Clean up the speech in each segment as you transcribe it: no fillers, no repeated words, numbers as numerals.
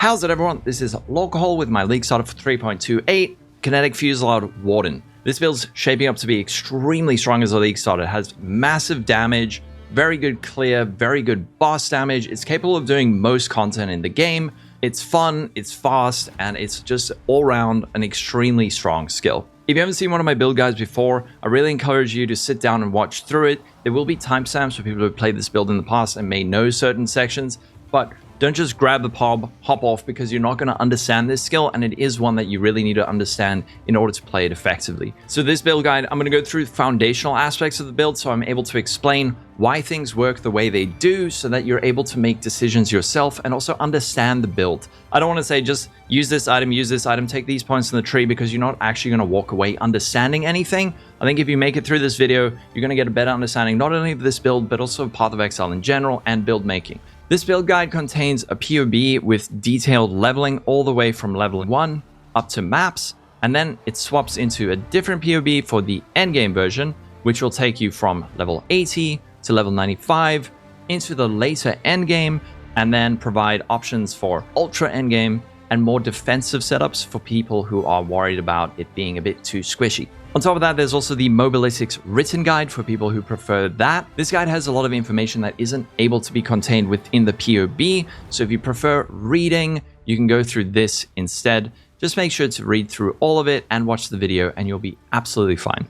How's it everyone? This is Lolcohol with my league starter for 3.28, Kinetic Fusillade Warden. This build's shaping up to be extremely strong as a league starter. It has massive damage, very good clear, very good boss damage. It's capable of doing most content in the game. It's fun, it's fast, and it's just all around an extremely strong skill. If you haven't seen one of my build guides before, I really encourage you to sit down and watch through it. There will be timestamps for people who have played this build in the past and may know certain sections, but don't just grab the pub, hop off, because you're not going to understand this skill, and it is one that you really need to understand in order to play it effectively. So this build guide, I'm going to go through foundational aspects of the build so I'm able to explain why things work the way they do so that you're able to make decisions yourself and also understand the build. I don't want to say just use this item, take these points in the tree, because you're not actually going to walk away understanding anything. I think if you make it through this video, you're going to get a better understanding not only of this build, but also of Path of Exile in general and build making. This build guide contains a PoE with detailed leveling all the way from level 1 up to maps, and then it swaps into a different PoE for the endgame version, which will take you from level 80 to level 95 into the later endgame, and then provide options for ultra endgame and more defensive setups for people who are worried about it being a bit too squishy. On top of that, there's also the Mobilitics written guide for people who prefer that. This guide has a lot of information that isn't able to be contained within the PoE, so if you prefer reading, you can go through this instead. Just make sure to read through all of it and watch the video, and you'll be absolutely fine.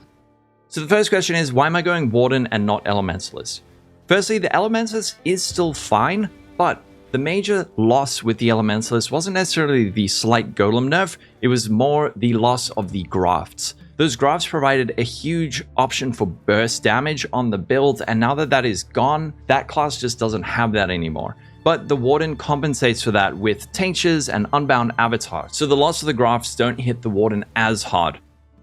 So the first question is, why am I going Warden and not Elementalist? Firstly, the Elementalist is still fine, but the major loss with the Elementalist wasn't necessarily the slight golem nerf, it was more the loss of the grafts. Those grafts provided a huge option for burst damage on the build, and now that that is gone, that class just doesn't have that anymore. But the Warden compensates for that with tinctures and unbound avatars, so the loss of the grafts don't hit the Warden as hard.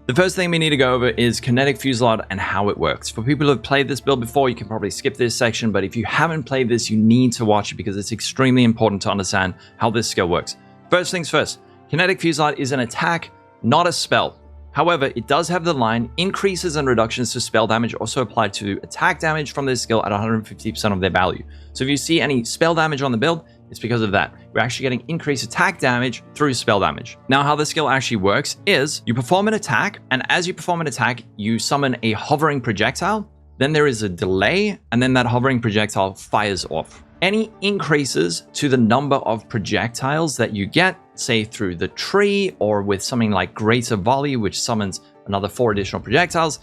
The first thing we need to go over is Kinetic Fusillade and how it works. For people who have played this build before, you can probably skip this section, but if you haven't played this, you need to watch it because it's extremely important to understand how this skill works. First things first, Kinetic Fusillade is an attack, not a spell. However, it does have the line, increases and reductions to spell damage also applied to attack damage from this skill at 150% of their value. So if you see any spell damage on the build, it's because of that. You're actually getting increased attack damage through spell damage. Now, how the skill actually works is you perform an attack, and as you perform an attack, you summon a hovering projectile, then there is a delay, and then that hovering projectile fires off. Any increases to the number of projectiles that you get, say through the tree or with something like Greater Volley, which summons another 4 additional projectiles,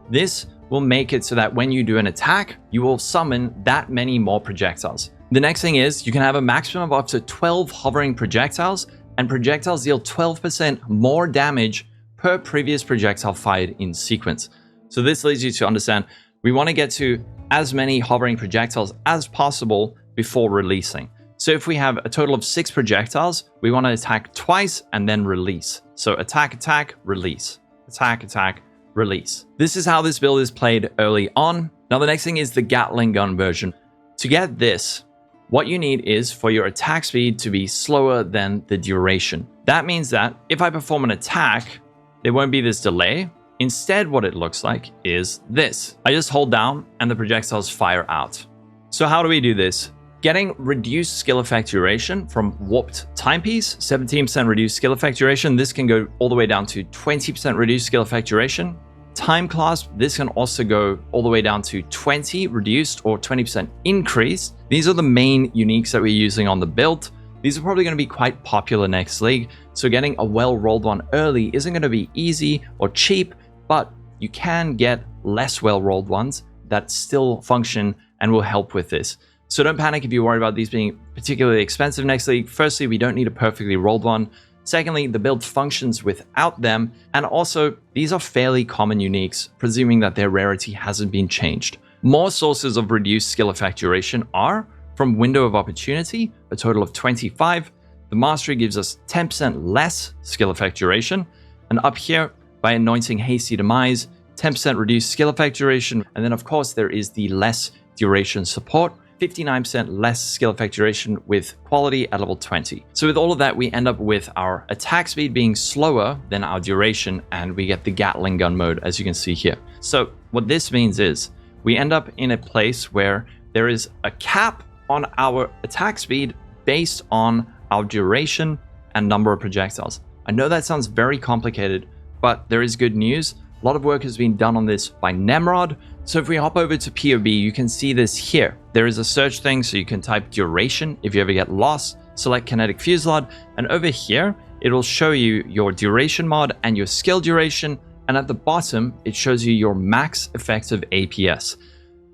this will make it so that when you do an attack, you will summon that many more projectiles. The next thing is you can have a maximum of up to 12 hovering projectiles, and projectiles deal 12% more damage per previous projectile fired in sequence. So this leads you to understand we want to get to as many hovering projectiles as possible before releasing. So if we have a total of 6 projectiles, we want to attack twice and then release. So attack, attack, release. Attack, attack, release. This is how this build is played early on. Now the next thing is the Gattling gun version. To get this, what you need is for your attack speed to be slower than the duration. That means that if I perform an attack, there won't be this delay. Instead, what it looks like is this. I just hold down and the projectiles fire out. So how do we do this? Getting reduced skill effect duration from Warped Timepiece, 17% reduced skill effect duration. This can go all the way down to 20% reduced skill effect duration. Time Clasp, this can also go all the way down to 20 reduced or 20% increased. These are the main uniques that we're using on the build. These are probably going to be quite popular next league, so getting a well-rolled one early isn't going to be easy or cheap, but you can get less well-rolled ones that still function and will help with this. So don't panic if you worry about these being particularly expensive next league. Firstly, we don't need a perfectly rolled one. Secondly, the build functions without them. And also, these are fairly common uniques, presuming that their rarity hasn't been changed. More sources of reduced skill effect duration are from Window of Opportunity, a total of 25. The Mastery gives us 10% less skill effect duration. And up here, by Anointing Hasty Demise, 10% reduced skill effect duration. And then, of course, there is the less duration support, 59% less skill effect duration with quality at level 20. So with all of that, we end up with our attack speed being slower than our duration, and we get the Gattling gun mode, as you can see here. So what this means is we end up in a place where there is a cap on our attack speed based on our duration, and number of projectiles. I know that sounds very complicated, but there is good news. A lot of work has been done on this by Nemrod. So if we hop over to PoE, you can see this here. There is a search thing, so you can type duration if you ever get lost, select Kinetic Fusillade, and over here, it will show you your duration mod and your skill duration, and at the bottom, it shows you your max effective APS.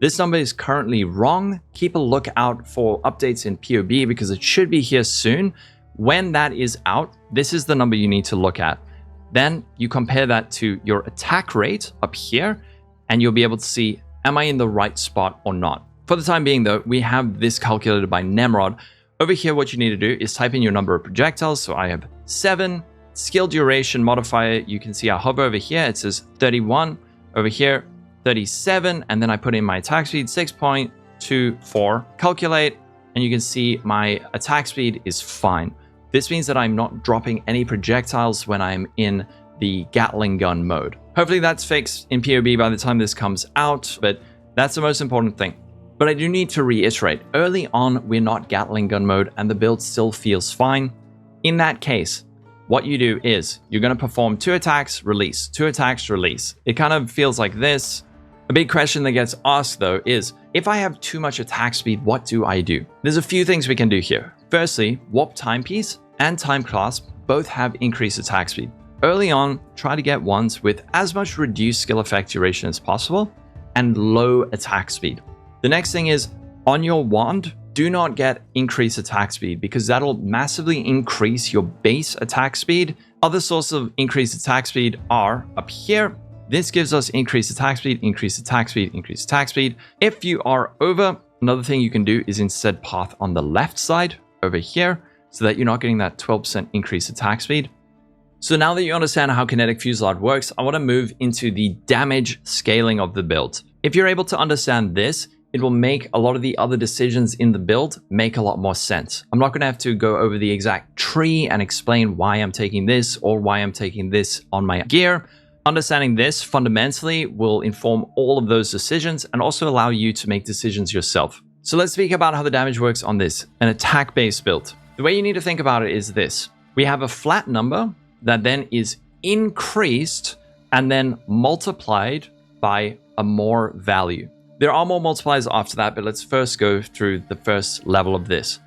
This number is currently wrong. Keep a lookout for updates in PoE because it should be here soon. When that is out, this is the number you need to look at. Then you compare that to your attack rate up here, and you'll be able to see, am I in the right spot or not? For the time being though, we have this calculated by Nemrod. Over here, what you need to do is type in your number of projectiles. So I have 7, skill duration modifier. You can see I hover over here, it says 31, over here, 37, and then I put in my attack speed, 6.24, calculate, and you can see my attack speed is fine. This means that I'm not dropping any projectiles when I'm in the Gattling gun mode. Hopefully that's fixed in PoE by the time this comes out, but that's the most important thing. But I do need to reiterate, early on, we're not Gattling gun mode and the build still feels fine. In that case, what you do is you're going to perform 2 attacks, release, 2 attacks, release. It kind of feels like this. A big question that gets asked though is, if I have too much attack speed, what do I do? There's a few things we can do here. Firstly, Warp Timepiece and Time Clasp both have increased attack speed. Early on, try to get ones with as much reduced skill effect duration as possible and low attack speed. The next thing is, on your wand, do not get increased attack speed because that'll massively increase your base attack speed. Other sources of increased attack speed are up here. This gives us increased attack speed, increased attack speed, increased attack speed. If you are over, another thing you can do is instead path on the left side over here so that you're not getting that 12% increased attack speed. So now that you understand how Kinetic Fusillade works, I want to move into the damage scaling of the build. If you're able to understand this, it will make a lot of the other decisions in the build make a lot more sense. I'm not going to have to go over the exact tree and explain why I'm taking this or why I'm taking this on my gear. Understanding this fundamentally will inform all of those decisions and also allow you to make decisions yourself. So let's speak about how the damage works on this, an attack-based build. The way you need to think about it is this. We have a flat number that then is increased and then multiplied by a more value. There are more multipliers after that, but let's first go through the first level of this.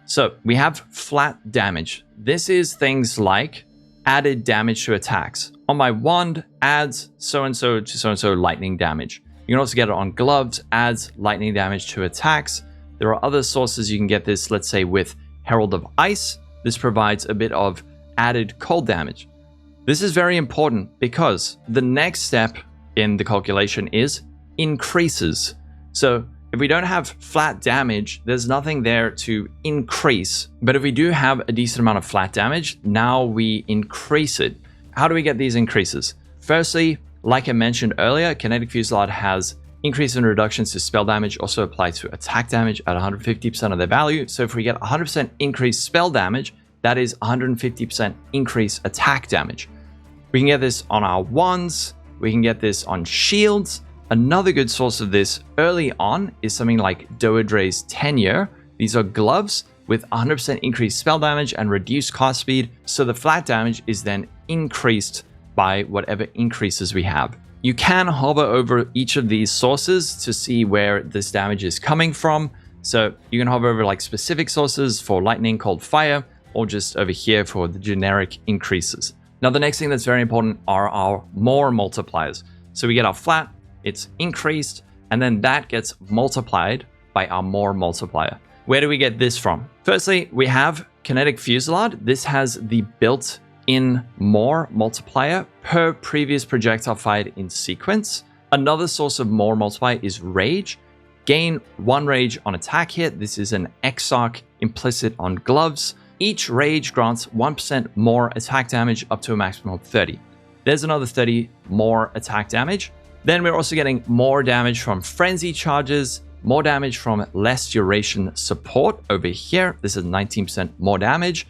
So we have flat damage. This is things like added damage to attacks. On my wand, adds so-and-so to so-and-so lightning damage. You can also get it on gloves, adds lightning damage to attacks. There are other sources you can get this, let's say with Herald of Ice. This provides a bit of added cold damage. This is very important because the next step in the calculation is increases. So if we don't have flat damage, there's nothing there to increase. But if we do have a decent amount of flat damage, now we increase it. How do we get these increases? Firstly, like I mentioned earlier, Kinetic Fusillade has increase and reductions to spell damage also apply to attack damage at 150% of their value. So if we get 100% increased spell damage, that is 150% increased attack damage. We can get this on our wands. We can get this on shields. Another good source of this early on is something like Doedre's Tenure. These are gloves with 100% increased spell damage and reduced cast speed. So the flat damage is then increased by whatever increases we have. You can hover over each of these sources to see where this damage is coming from. So you can hover over like specific sources for lightning, cold, fire, or just over here for the generic increases. Now, the next thing that's very important are our more multipliers. So we get our flat, it's increased, and then that gets multiplied by our more multiplier. Where do we get this from? Firstly, we have Kinetic Fusillade. This has the built-in more multiplier per previous projectile fired in sequence. Another source of more multiplier is Rage. Gain 1 Rage on attack hit. This is an Exarch implicit on gloves. Each Rage grants 1% more attack damage up to a maximum of 30. There's another 30 more attack damage. Then we're also getting more damage from Frenzy charges, more damage from less duration support over here. This is 19% more damage.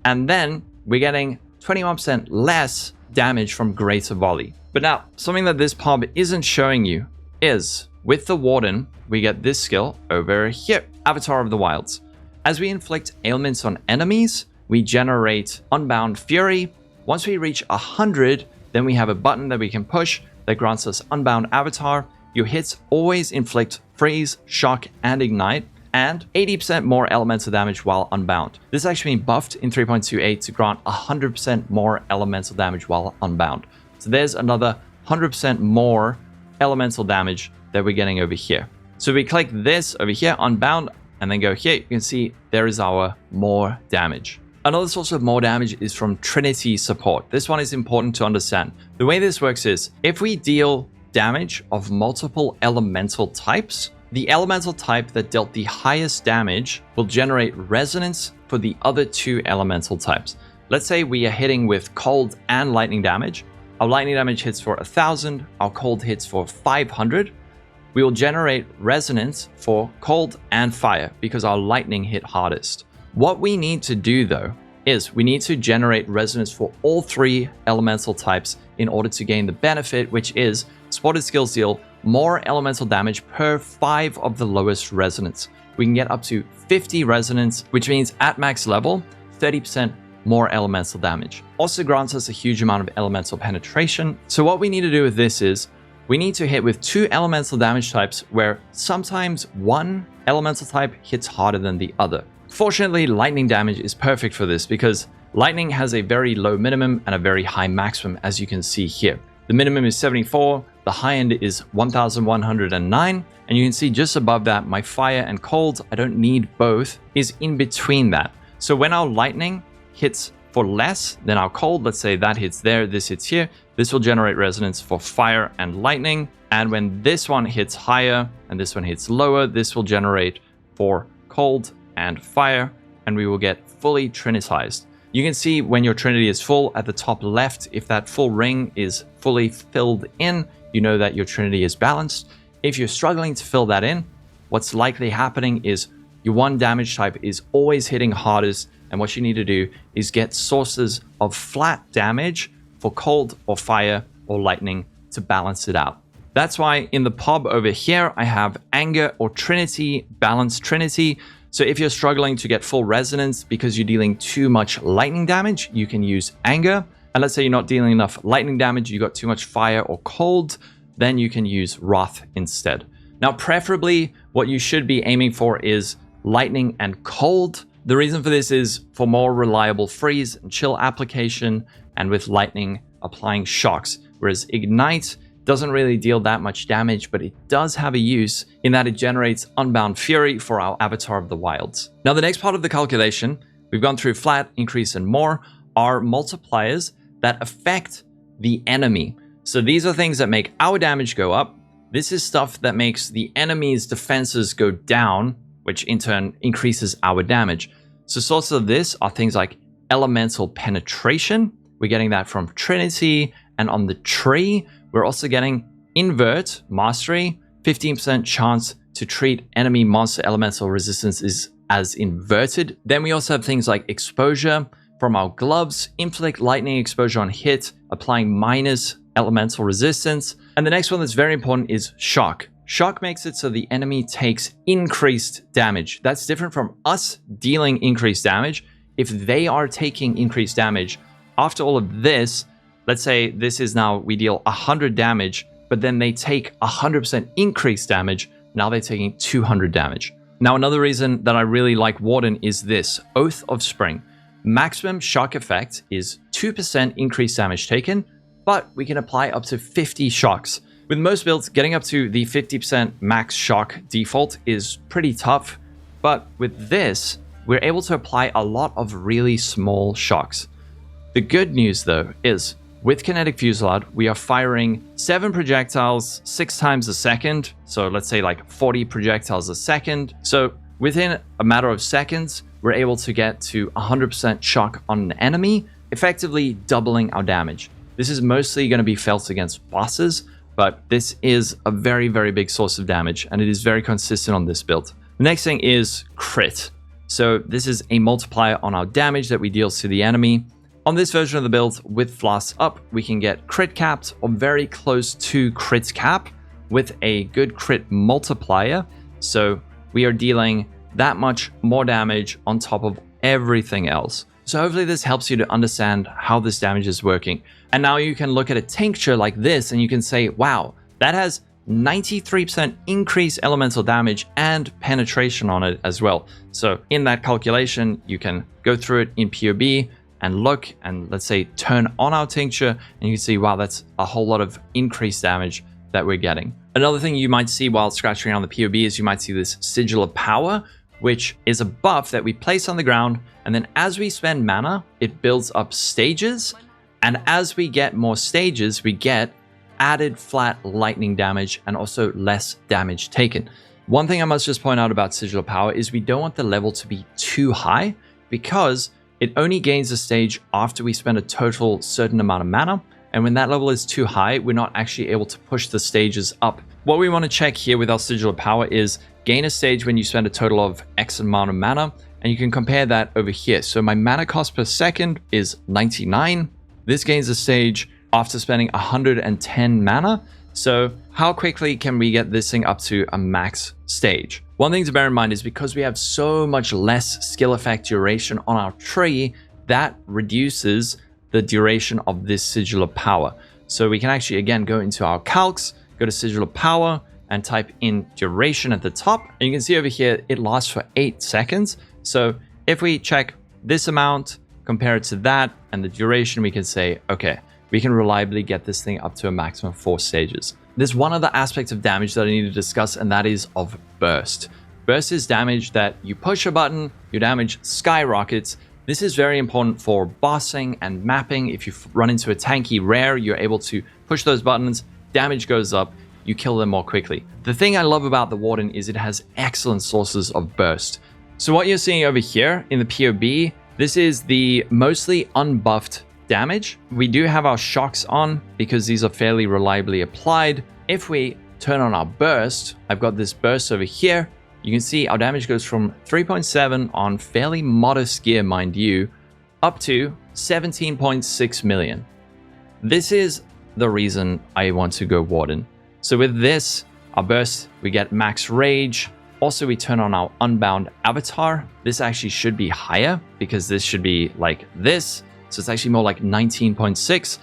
And then we're getting 21% less damage from Greater Volley. But now, something that this pub isn't showing you is, with the Warden, we get this skill over here, Avatar of the Wilds. As we inflict ailments on enemies, we generate Unbound Fury. Once we reach 100, then we have a button that we can push that grants us Unbound Avatar. Your hits always inflict Freeze, Shock, and Ignite, and 80% more elemental damage while unbound. This has actually been buffed in 3.28 to grant 100% more elemental damage while unbound. So there's another 100% more elemental damage that we're getting over here. So we click this over here, unbound, and then go here, you can see there is our more damage. Another source of more damage is from Trinity Support. This one is important to understand. The way this works is, if we deal damage of multiple elemental types, the elemental type that dealt the highest damage will generate resonance for the other two elemental types. Let's say we are hitting with cold and lightning damage. Our lightning damage hits for 1,000, our cold hits for 500. We will generate resonance for cold and fire because our lightning hit hardest. What we need to do though is we need to generate resonance for all three elemental types in order to gain the benefit, which is supported skills deal more elemental damage per 5 of the lowest resonance. We can get up to 50 resonance, which means at max level, 30% more elemental damage. Also grants us a huge amount of elemental penetration. So what we need to do with this is we need to hit with 2 elemental damage types where sometimes one elemental type hits harder than the other. Fortunately, lightning damage is perfect for this because lightning has a very low minimum and a very high maximum, as you can see here. The minimum is 74, the high end is 1109, and you can see just above that, my fire and cold, I don't need both, is in between that. So when our lightning hits for less than our cold, let's say that hits there, this hits here, this will generate resonance for fire and lightning. And when this one hits higher and this one hits lower, this will generate for cold and fire, and we will get fully trinitized. You can see when your trinity is full at the top left, if that full ring is fully filled in, you know that your trinity is balanced. If you're struggling to fill that in, what's likely happening is your one damage type is always hitting hardest, and what you need to do is get sources of flat damage for cold or fire or lightning to balance it out. That's why in the pub over here, I have Anger or Trinity, Balanced Trinity. So if you're struggling to get full resonance because you're dealing too much lightning damage, you can use Anger. And let's say you're not dealing enough lightning damage, you got too much fire or cold, then you can use Wrath instead. Now, preferably what you should be aiming for is lightning and cold. The reason for this is for more reliable freeze and chill application, and with lightning applying shocks, whereas Ignite doesn't really deal that much damage, but it does have a use in that it generates Unbound Fury for our Avatar of the Wilds. Now, the next part of the calculation, we've gone through flat, increase, and more, are multipliers that affect the enemy. So these are things that make our damage go up. This is stuff that makes the enemy's defenses go down, which in turn increases our damage. So sources of this are things like elemental penetration. We're getting that from Trinity, and on the tree, we're also getting invert mastery, 15% chance to treat enemy monster elemental resistances as inverted. Then we also have things like exposure from our gloves, inflict lightning exposure on hit, applying minus elemental resistance. And the next one that's very important is shock. Shock makes it so the enemy takes increased damage. That's different from us dealing increased damage. If they are taking increased damage, after all of this, let's say this is now we deal 100 damage, but then they take 100% increased damage. Now they're taking 200 damage. Now, another reason that I really like Warden is this, Oath of Spring. Maximum shock effect is 2% increased damage taken, but we can apply up to 50 shocks. With most builds, getting up to the 50% max shock default is pretty tough, but with this, we're able to apply a lot of really small shocks. The good news though is, with Kinetic Fusillade, we are firing 7 projectiles 6 times a second. So let's say like 40 projectiles a second. So within a matter of seconds, we're able to get to 100% shock on an enemy, effectively doubling our damage. This is mostly going to be felt against bosses, but this is a very, very big source of damage, and it is very consistent on this build. The next thing is crit. So this is a multiplier on our damage that we deal to the enemy. On this version of the build, with Flasks up, we can get crit capped or very close to crit cap with a good crit multiplier. So we are dealing that much more damage on top of everything else. So hopefully this helps you to understand how this damage is working. And now you can look at a tincture like this and you can say, wow, that has 93% increased elemental damage and penetration on it as well. So in that calculation, you can go through it in PoE and look and let's say turn on our tincture and you can see, wow, that's a whole lot of increased damage that we're getting. Another thing you might see while scratching around the PoE is you might see this Sigil of Power, which is a buff that we place on the ground. And then as we spend mana, it builds up stages. And as we get more stages, we get added flat lightning damage and also less damage taken. One thing I must just point out about Sigil of Power is we don't want the level to be too high because it only gains a stage after we spend a total certain amount of mana. And when that level is too high, we're not actually able to push the stages up. What we want to check here with our Sigil of Power is gain a stage when you spend a total of X amount of mana. And you can compare that over here. So my mana cost per second is 99. This gains a stage after spending 110 mana. So how quickly can we get this thing up to a max stage? One thing to bear in mind is because we have so much less skill effect duration on our tree, that reduces the duration of this Sigil of Power. So we can actually, again, go into our calcs, go to Sigil of Power and type in duration at the top. And you can see over here, it lasts for 8 seconds. So if we check this amount, compare it to that and the duration, we can say, okay, we can reliably get this thing up to a maximum of 4 stages. There's one other aspect of damage that I need to discuss, and that is of burst. Burst is damage that you push a button, your damage skyrockets. This is very important for bossing and mapping. If you run into a tanky rare, you're able to push those buttons, damage goes up, you kill them more quickly. The thing I love about the Warden is it has excellent sources of burst. So what you're seeing over here in the PoE, this is the mostly unbuffed damage. We do have our shocks on because these are fairly reliably applied. If we turn on our burst, I've got this burst over here. You can see our damage goes from 3.7 on fairly modest gear, mind you, up to 17.6 million. This is the reason I want to go Warden. So with this, our burst, we get max rage. Also, we turn on our unbound avatar. This actually should be higher because this should be like this. So it's actually more like 19.6.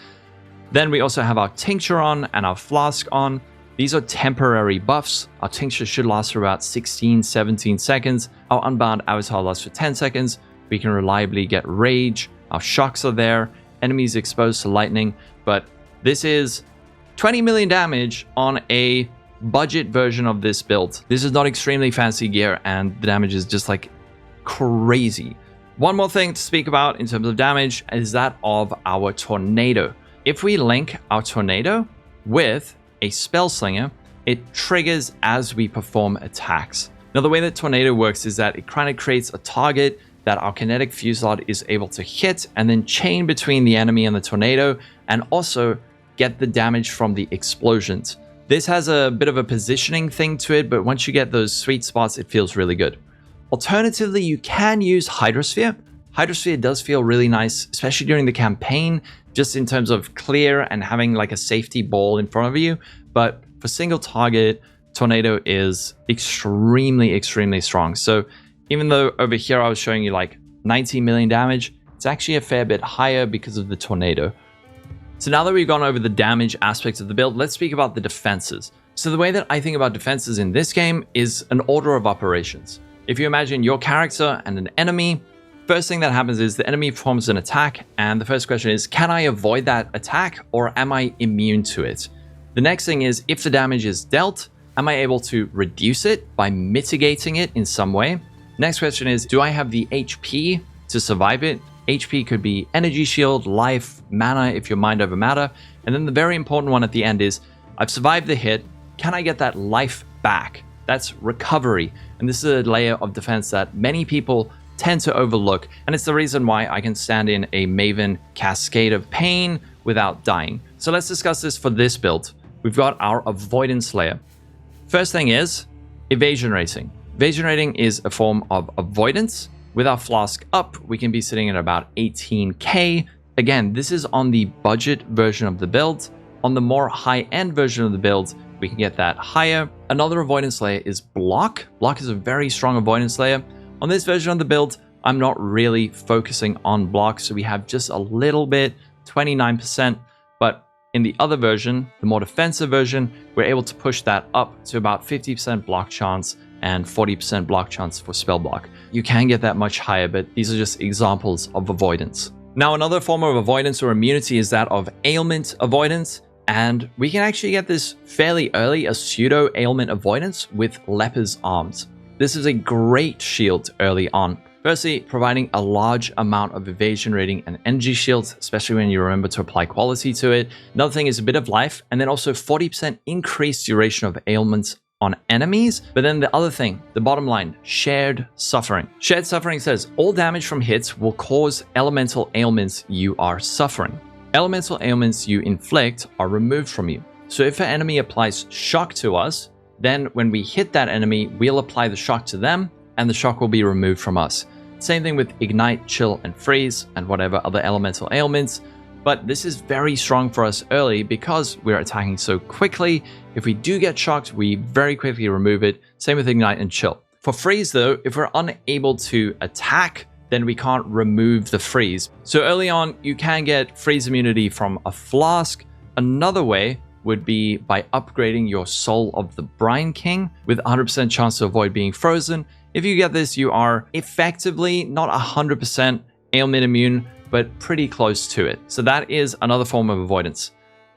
Then we also have our tincture on and our flask on. These are temporary buffs. Our tincture should last for about 16, 17 seconds. Our unbound avatar lasts for 10 seconds. We can reliably get rage. Our shocks are there. Enemies exposed to lightning. But this is 20 million damage on a budget version of this build. This is not extremely fancy gear and the damage is just like crazy. One more thing to speak about in terms of damage is that of our tornado. If we link our tornado with a spell slinger, it triggers as we perform attacks. Now, the way that tornado works is that it kind of creates a target that our kinetic fusillade is able to hit and then chain between the enemy and the tornado and also get the damage from the explosions. This has a bit of a positioning thing to it, but once you get those sweet spots, it feels really good. Alternatively, you can use Hydrosphere. Hydrosphere does feel really nice, especially during the campaign, just in terms of clear and having like a safety ball in front of you. But for single target, Tornado is extremely, extremely strong. So even though over here I was showing you like 19 million damage, it's actually a fair bit higher because of the Tornado. So now that we've gone over the damage aspects of the build, let's speak about the defenses. So the way that I think about defenses in this game is an order of operations. If you imagine your character and an enemy, first thing that happens is the enemy performs an attack, and the first question is, can I avoid that attack or am I immune to it? The next thing is, if the damage is dealt, am I able to reduce it by mitigating it in some way? Next question is, do I have the HP to survive it? HP could be energy shield, life, mana if you're mind over matter. And then the very important one at the end is, I've survived the hit, can I get that life back? That's recovery. And this is a layer of defense that many people tend to overlook. And it's the reason why I can stand in a Maven Cascade of Pain without dying. So let's discuss this for this build. We've got our Avoidance Layer. First thing is evasion rating. Evasion rating is a form of avoidance. With our flask up, we can be sitting at about 18k. Again, this is on the budget version of the build. On the more high-end version of the build, we can get that higher. Another avoidance layer is block. Block is a very strong avoidance layer. On this version of the build, I'm not really focusing on block, so we have just a little bit, 29%, but in the other version, the more defensive version, we're able to push that up to about 50% block chance and 40% block chance for spell block. You can get that much higher, but these are just examples of avoidance. Now, another form of avoidance or immunity is that of Ailment Avoidance, and we can actually get this fairly early, a pseudo Ailment Avoidance with Leper's Arms. This is a great shield early on. Firstly, providing a large amount of evasion rating and energy shields, especially when you remember to apply quality to it. Another thing is a bit of life, and then also 40% increased duration of ailments on enemies. But then the other thing, the bottom line, shared suffering. Shared suffering says all damage from hits will cause elemental ailments you are suffering. Elemental ailments you inflict are removed from you. So if an enemy applies shock to us, then when we hit that enemy, we'll apply the shock to them, and the shock will be removed from us. Same thing with Ignite, Chill, and Freeze, and whatever other elemental ailments. But this is very strong for us early because we're attacking so quickly. If we do get shocked, we very quickly remove it. Same with Ignite and Chill. For Freeze though, if we're unable to attack, then we can't remove the freeze. So early on, you can get freeze immunity from a flask. Another way would be by upgrading your Soul of the Brine King with 100% chance to avoid being frozen. If you get this, you are effectively not 100% ailment immune, but pretty close to it. So that is another form of avoidance.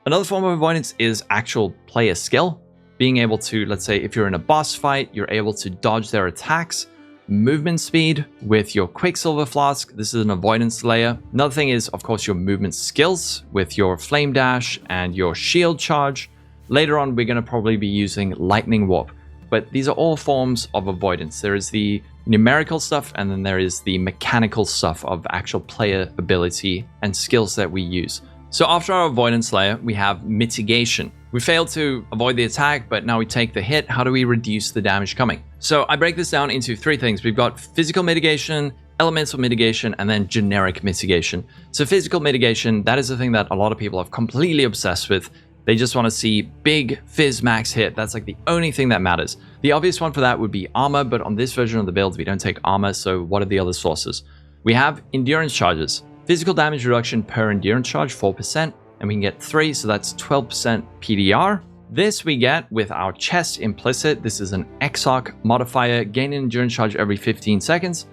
Another form of avoidance is actual player skill. Being able to, let's say, if you're in a boss fight, you're able to dodge their attacks. Movement speed with your Quicksilver Flask. This is an avoidance layer. Another thing is, of course, your movement skills with your Flame Dash and your Shield Charge. Later on, we're going to probably be using Lightning Warp. But these are all forms of avoidance. There is the numerical stuff, and then there is the mechanical stuff of actual player ability and skills that we use. So after our avoidance layer, we have mitigation. We failed to avoid the attack, but now we take the hit. How do we reduce the damage coming? So I break this down into three things. We've got physical mitigation, elemental mitigation, and then generic mitigation. So physical mitigation, that is the thing that a lot of people are completely obsessed with. They just want to see big Fizz max hit. That's like the only thing that matters. The obvious one for that would be armor, but on this version of the build, we don't take armor. So what are the other sources? We have endurance charges. Physical damage reduction per endurance charge, 4%, and we can get 3, so that's 12% PDR. This we get with our chest implicit. This is an Exarch modifier, gain an endurance charge every 15 seconds.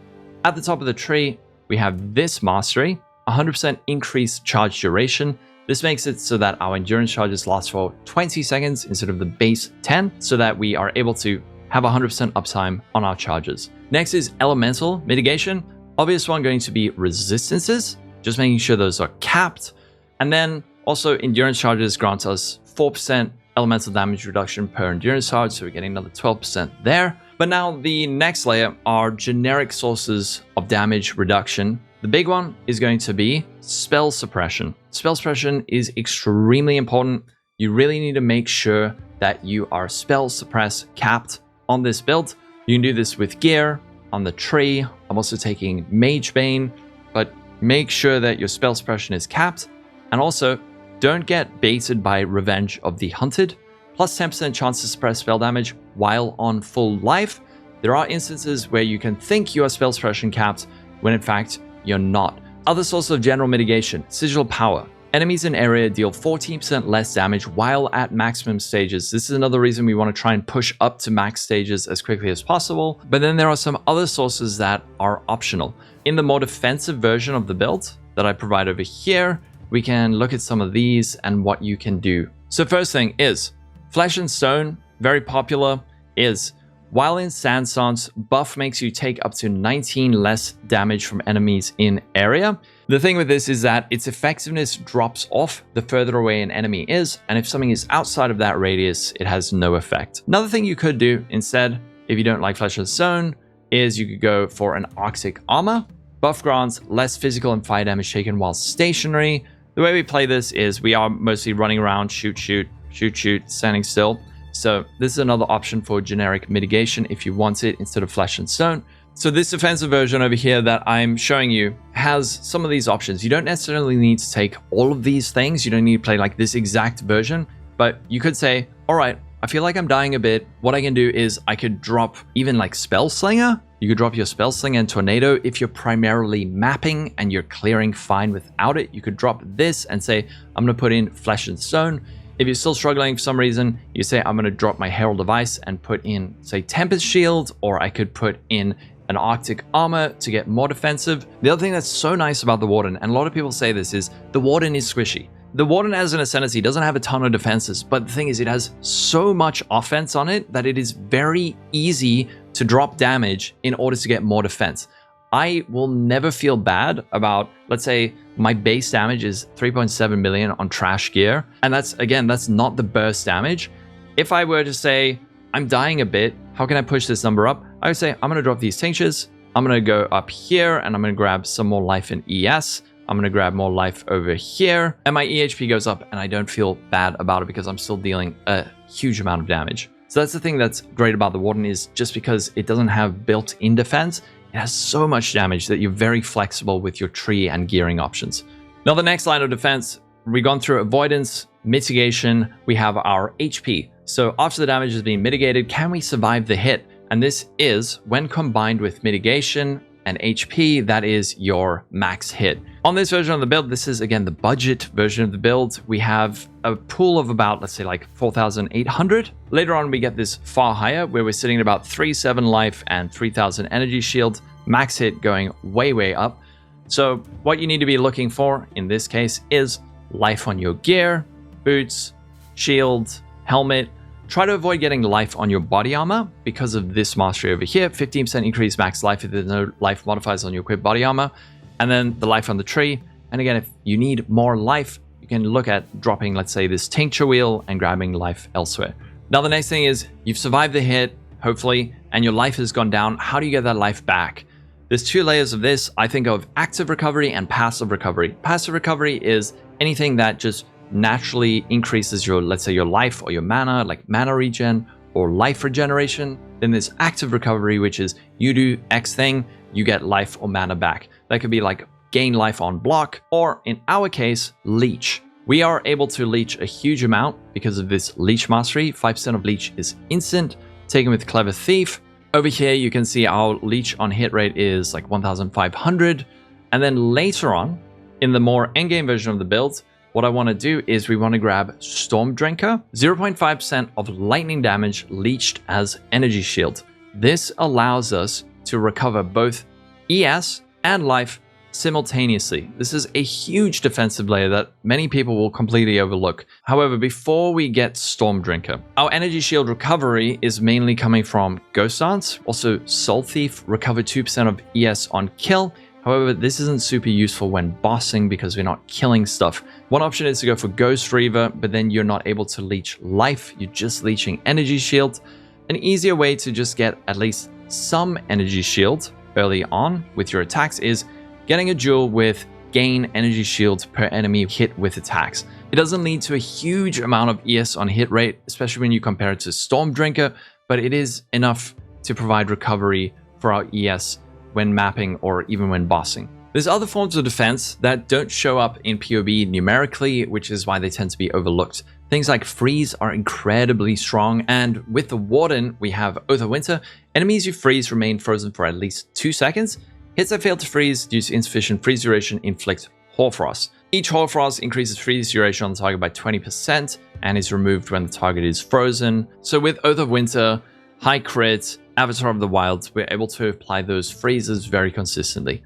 At the top of the tree, we have this mastery, 100% increased charge duration. This makes it so that our endurance charges last for 20 seconds instead of the base 10, so that we are able to have 100% uptime on our charges. Next is elemental mitigation. Obvious one going to be resistances, just making sure those are capped. And then also endurance charges grant us 4% elemental damage reduction per endurance charge, so we're getting another 12% there. But now the next layer are generic sources of damage reduction. The big one is going to be spell suppression. Spell suppression is extremely important. You really need to make sure that you are spell suppress capped on this build. You can do this with gear, on the tree. I'm also taking Mage Bane, but make sure that your spell suppression is capped. And also, don't get baited by Revenge of the Hunted. Plus 10% chance to suppress spell damage while on full life. There are instances where you can think you are spell suppression capped, when in fact, you're not. Other sources of general mitigation, Sigil of Power. Enemies in area deal 14% less damage while at maximum stages. This is another reason we want to try and push up to max stages as quickly as possible. But then there are some other sources that are optional. In the more defensive version of the build that I provide over here, we can look at some of these and what you can do. So first thing is, Flesh and Stone, very popular, is while in Sandstance, buff makes you take up to 19 less damage from enemies in area. The thing with this is that its effectiveness drops off the further away an enemy is, and if something is outside of that radius, it has no effect. Another thing you could do instead, if you don't like Flesh and Stone, is you could go for an Arctic Armor. Buff grants less physical and fire damage taken while stationary. The way we play this is we are mostly running around, shoot, shoot, shoot, shoot, standing still. So this is another option for generic mitigation if you want it instead of Flesh and Stone. So this defensive version over here that I'm showing you has some of these options. You don't necessarily need to take all of these things. You don't need to play like this exact version, but you could say, all right, I feel like I'm dying a bit. What I can do is I could drop even like Spell Slinger. You could drop your Spell Slinger and Tornado. If you're primarily mapping and you're clearing fine without it, you could drop this and say, I'm going to put in Flesh and Stone. If you're still struggling for some reason, you say, I'm going to drop my Herald of Ice and put in, say, Tempest Shield, or I could put in an Arctic Armor to get more defensive. The other thing that's so nice about the Warden, and a lot of people say this, is the Warden is squishy. The Warden as an Ascendancy doesn't have a ton of defenses, but the thing is it has so much offense on it that it is very easy to drop damage in order to get more defense. I will never feel bad about, let's say, my base damage is 3.7 million on trash gear, and that's not the burst damage. If I were to say, I'm dying a bit, how can I push this number up? I would say, I'm going to drop these tinctures, I'm going to go up here, and I'm going to grab some more life in ES. I'm going to grab more life over here, and my EHP goes up, and I don't feel bad about it because I'm still dealing a huge amount of damage. So that's the thing that's great about the Warden, is just because it doesn't have built-in defense, it has so much damage that you're very flexible with your tree and gearing options. Now, the next line of defense, we've gone through Avoidance, Mitigation, we have our HP. So after the damage has been mitigated, can we survive the hit? And this is, when combined with Mitigation and HP, that is your max hit. On this version of the build, this is again the budget version of the build. We have a pool of about, let's say, like 4,800. Later on, we get this far higher, where we're sitting at about 3,700 life and 3,000 energy shield. Max hit going way up. So what you need to be looking for in this case is life on your gear, boots, shield, helmet. Try to avoid getting life on your body armor because of this mastery over here. 15% increase max life if there's no life modifiers on your equipped body armor. And then the life on the tree. And again, if you need more life, you can look at dropping, let's say, this tincture wheel and grabbing life elsewhere. Now, the next thing is you've survived the hit, hopefully, and your life has gone down. How do you get that life back? There's two layers of this. I think of active recovery and passive recovery. Passive recovery is anything that just naturally increases your, let's say, your life or your mana, like mana regen or life regeneration. Then there's active recovery, which is you do X thing, you get life or mana back. That could be like gain life on block, or in our case, leech. We are able to leech a huge amount because of this leech mastery. 5% of leech is instant, taken with Clever Thief. Over here, you can see our leech on hit rate is like 1,500. And then later on, in the more endgame version of the build, what I want to do is we want to grab Storm Drinker, 0.5% of lightning damage leached as energy shield. This allows us to recover both ES and life simultaneously. This is a huge defensive layer that many people will completely overlook. However, before we get Storm Drinker, our energy shield recovery is mainly coming from Ghost Dance. Also, Soul Thief, recover 2% of ES on kill. However, this isn't super useful when bossing because we're not killing stuff. One option is to go for Ghost Reaver, but then you're not able to leech life. You're just leeching energy shield. An easier way to just get at least some energy shield early on with your attacks is getting a duel with gain energy shields per enemy hit with attacks. It doesn't lead to a huge amount of ES on hit rate, especially when you compare it to Storm Drinker, but it is enough to provide recovery for our ES when mapping or even when bossing. There's other forms of defense that don't show up in PoE numerically, which is why they tend to be overlooked. Things like freeze are incredibly strong, and with the Warden, we have Oath of Winter. Enemies you freeze remain frozen for at least 2 seconds. Hits that fail to freeze due to insufficient freeze duration inflict Hoarfrost. Each Hoarfrost increases freeze duration on the target by 20% and is removed when the target is frozen. So with Oath of Winter, high crit, Avatar of the Wilds, we're able to apply those freezes very consistently.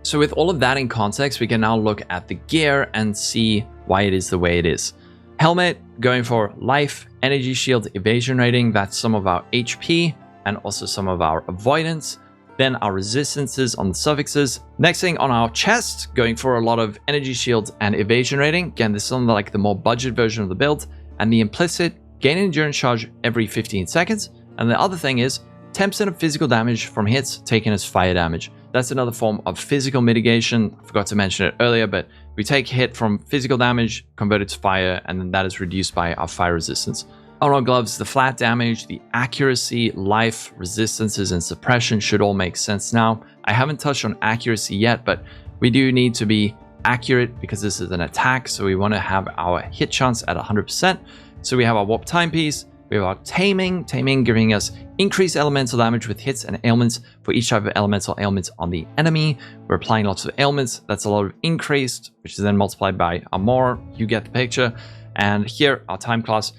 So with all of that in context, we can now look at the gear and see why it is the way it is. Helmet, going for life, energy shield, evasion rating, that's some of our HP and also some of our avoidance. Then our resistances on the suffixes. Next thing on our chest, going for a lot of energy shield and evasion rating. Again, this is on the more budget version of the build. And the implicit, gain endurance charge every 15 seconds. And the other thing is 10% of physical damage from hits taken as fire damage. That's another form of physical mitigation. I forgot to mention it earlier, but we take hit from physical damage, convert it to fire, and then that is reduced by our fire resistance. On our gloves, the flat damage, the accuracy, life, resistances, and suppression should all make sense now. I haven't touched on accuracy yet, but we do need to be accurate because this is an attack, so we want to have our hit chance at 100%. So we have our Warp Timepiece, we have our Taming giving us increased elemental damage with hits and ailments for each type of elemental ailments on the enemy. We're applying lots of ailments, that's a lot of increased, which is then multiplied by a more, you get the picture. And here, our Time class.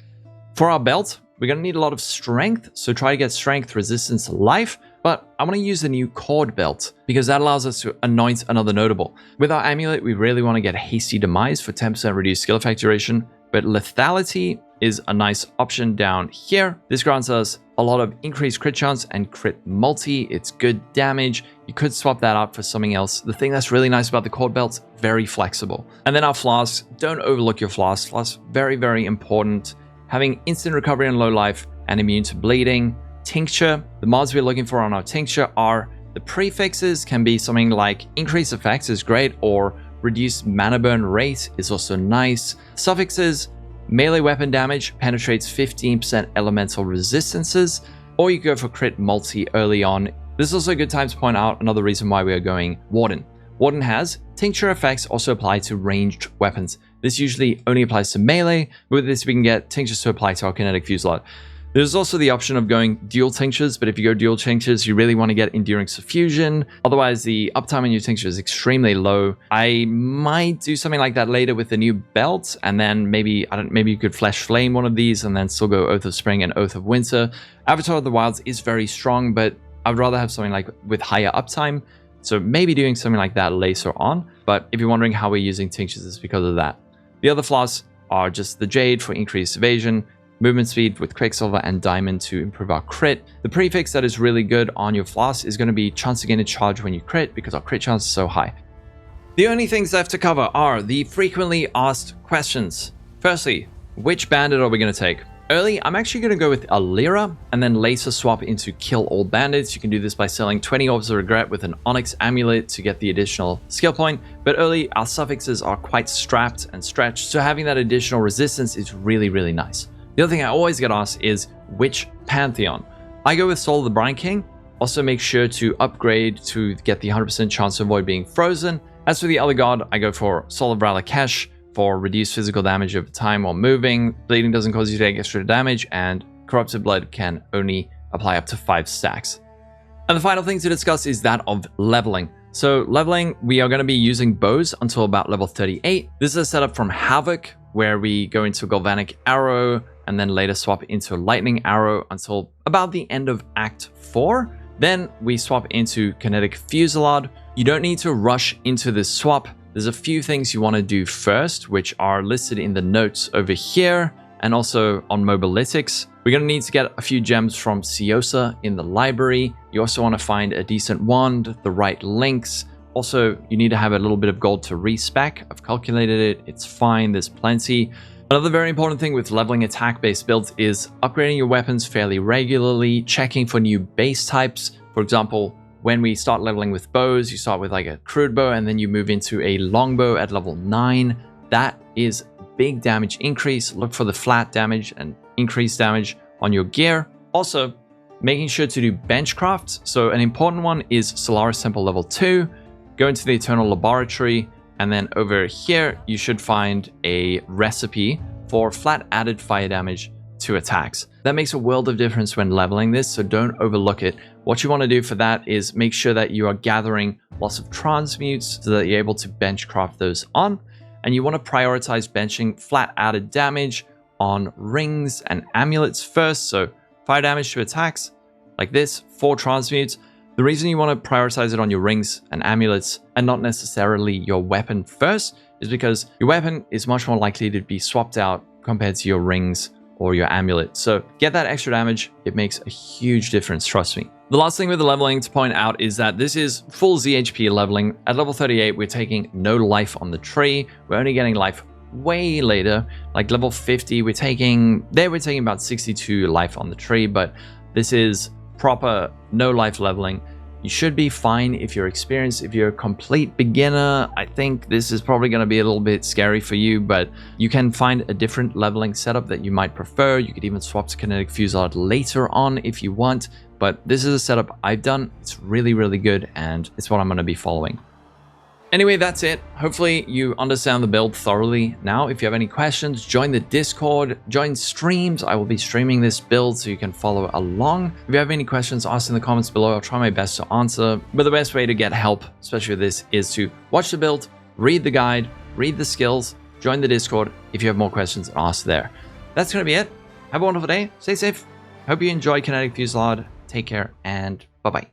For our belt, we're going to need a lot of strength, so try to get strength, resistance, life. But I'm going to use the new Cord belt because that allows us to anoint another notable. With our amulet, we really want to get Hasty Demise for 10% reduced skill effect duration, but lethality is a nice option down here. This grants us a lot of increased crit chance and crit multi. It's good damage. You could swap that out for something else. The thing that's really nice about the Cord belt's very flexible. And then our flasks, don't overlook your flasks. Flasks, very, very important. Having instant recovery on low life and immune to bleeding. Tincture, the mods we're looking for on our tincture are the prefixes can be something like increased effects is great, or reduced mana burn rate is also nice. Suffixes, melee weapon damage penetrates 15% elemental resistances, or you go for crit multi early on. This is also a good time to point out another reason why we are going Warden. Warden has tincture effects also apply to ranged weapons. This usually only applies to melee, but with this we can get tinctures to apply to our Kinetic Fusillade. There's also the option of going dual tinctures, but if you go dual tinctures, you really want to get Enduring Suffusion. Otherwise, the uptime on your tincture is extremely low. I might do something like that later with the new belt, and then maybe you could Flesh Flame one of these, and then still go Oath of Spring and Oath of Winter. Avatar of the Wilds is very strong, but I'd rather have something like with higher uptime. So maybe doing something like that later on. But if you're wondering how we're using tinctures, it's because of that. The other flasks are just the Jade for increased evasion, movement speed with Quicksilver and Diamond to improve our crit. The prefix that is really good on your flask is going to be chance to gain a charge when you crit, because our crit chance is so high. The only things left to cover are the frequently asked questions. Firstly, which bandit are we going to take? Early, I'm actually going to go with Alira and then later swap into Kill All Bandits. You can do this by selling 20 Orbs of Regret with an Onyx Amulet to get the additional skill point. But early, our suffixes are quite strapped and stretched, so having that additional resistance is really, really nice. The other thing I always get asked is which Pantheon. I go with Soul of the Brine King. Also make sure to upgrade to get the 100% chance to avoid being frozen. As for the other god, I go for Soul of Ralakesh for reduced physical damage over time while moving. Bleeding doesn't cause you to take extra damage, and Corrupted Blood can only apply up to 5 stacks. And the final thing to discuss is that of leveling. So leveling, we are going to be using bows until about level 38. This is a setup from Havoc, where we go into Galvanic Arrow, and then later swap into Lightning Arrow until about the end of Act 4. Then we swap into Kinetic Fusillade. You don't need to rush into this swap. There's a few things you want to do first, which are listed in the notes over here and also on Mobilytics. We're going to need to get a few gems from Siosa in the library. You also want to find a decent wand, the right links. Also, you need to have a little bit of gold to respec. I've calculated it. It's fine. There's plenty. Another very important thing with leveling attack-based builds is upgrading your weapons fairly regularly, checking for new base types. For example, when we start leveling with bows, you start with like a crude bow and then you move into a longbow at level 9. That is big damage increase. Look for the flat damage and increased damage on your gear. Also, making sure to do bench crafts. So an important one is Solaris Temple level 2. Go into the Eternal Laboratory, and then over here, you should find a recipe for flat added fire damage to attacks. That makes a world of difference when leveling this, so don't overlook it. What you want to do for that is make sure that you are gathering lots of transmutes so that you're able to bench craft those on. And you want to prioritize benching flat added damage on rings and amulets first. So fire damage to attacks like this, 4 transmutes. The reason you want to prioritize it on your rings and amulets and not necessarily your weapon first is because your weapon is much more likely to be swapped out compared to your rings or your amulet. So get that extra damage. It makes a huge difference, trust me. The last thing with the leveling to point out is that this is full ZHP leveling. At level 38, we're taking no life on the tree. We're only getting life way later. Like level 50, we're taking about 62 life on the tree, but this is proper no life leveling. You should be fine if you're experienced. If you're a complete beginner, I think this is probably going to be a little bit scary for you, but you can find a different leveling setup that you might prefer. You could even swap to Kinetic Fusillade later on if you want, but this is a setup I've done. It's really, really good, and it's what I'm going to be following. Anyway, that's it. Hopefully you understand the build thoroughly now. If you have any questions, join the Discord, join streams. I will be streaming this build so you can follow along. If you have any questions, ask in the comments below. I'll try my best to answer. But the best way to get help, especially with this, is to watch the build, read the guide, read the skills, join the Discord. If you have more questions, ask there. That's going to be it. Have a wonderful day. Stay safe. Hope you enjoy Kinetic Fusillade. Take care and bye-bye.